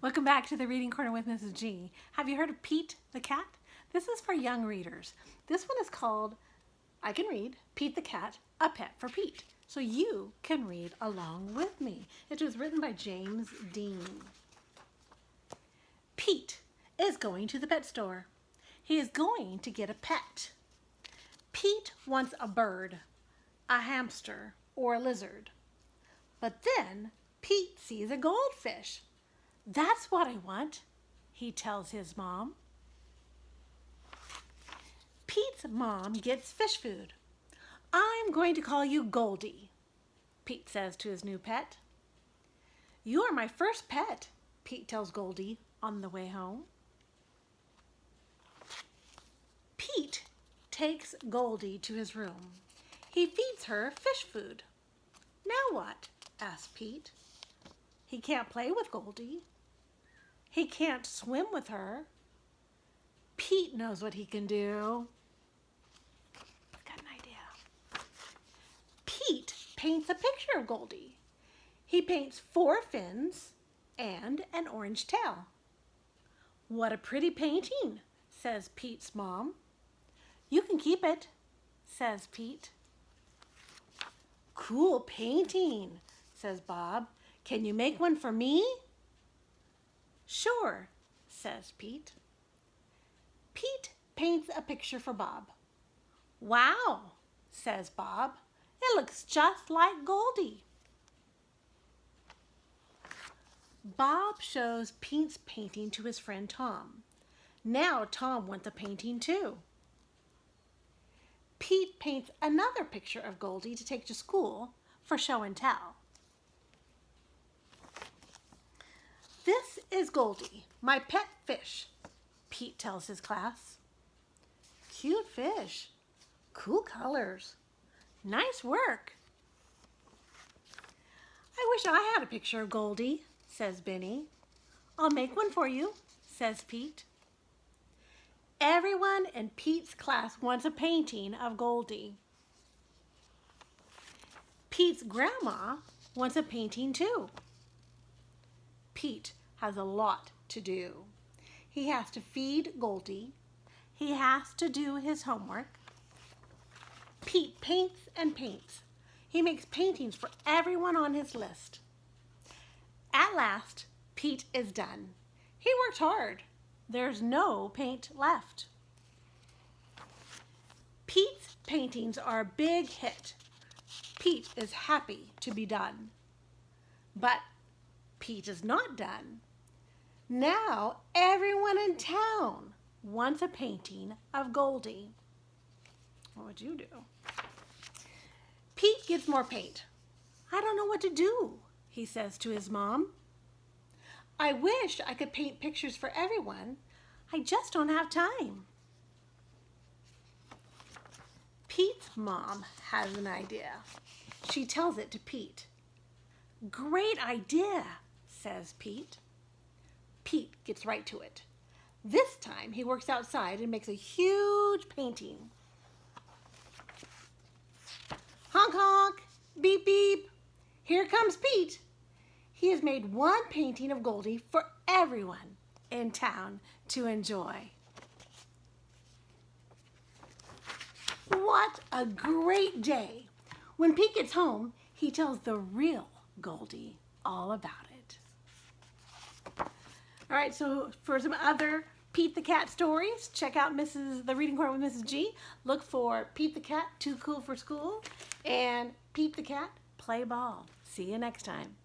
Welcome back to the Reading Corner with Mrs. G. Have you heard of Pete the Cat? This is for young readers. This one is called, I Can Read, Pete the Cat, A Pet for Pete. So you can read along with me. It was written by James Dean. Pete is going to the pet store. He is going to get a pet. Pete wants a bird, a hamster, or a lizard. But then Pete sees a goldfish. That's what I want, he tells his mom. Pete's mom gets fish food. I'm going to call you Goldie, Pete says to his new pet. You are my first pet, Pete tells Goldie on the way home. Pete takes Goldie to his room. He feeds her fish food. Now what? asks Pete. He can't play with Goldie. He can't swim with her. Pete knows what he can do. I've got an idea. Pete paints a picture of Goldie. He paints 4 fins and an orange tail. What a pretty painting, says Pete's mom. You can keep it, says Pete. Cool painting, says Bob. Can you make one for me? Sure, says Pete. Pete paints a picture for Bob. Wow, says Bob. It looks just like Goldie. Bob shows Pete's painting to his friend Tom. Now Tom wants a painting too. Pete paints another picture of Goldie to take to school for show and tell. This is Goldie, my pet fish, Pete tells his class. Cute fish, cool colors, nice work. I wish I had a picture of Goldie, says Benny. I'll make one for you, says Pete. Everyone in Pete's class wants a painting of Goldie. Pete's grandma wants a painting too. Pete has a lot to do. He has to feed Goldie. He has to do his homework. Pete paints and paints. He makes paintings for everyone on his list. At last, Pete is done. He worked hard. There's no paint left. Pete's paintings are a big hit. Pete is happy to be done. But Pete is not done. Now everyone in town wants a painting of Goldie. What would you do? Pete gets more paint. I don't know what to do, he says to his mom. I wish I could paint pictures for everyone. I just don't have time. Pete's mom has an idea. She tells it to Pete. Great idea, says Pete. Pete gets right to it. This time he works outside and makes a huge painting. Honk honk, beep beep. Here comes Pete. He has made one painting of Goldie for everyone in town to enjoy. What a great day. When Pete gets home, he tells the real Goldie all about it. All right, so for some other Pete the Cat stories, check out the Reading Corner with Mrs. G. Look for Pete the Cat, Too Cool for School, and Pete the Cat, Play Ball. See you next time.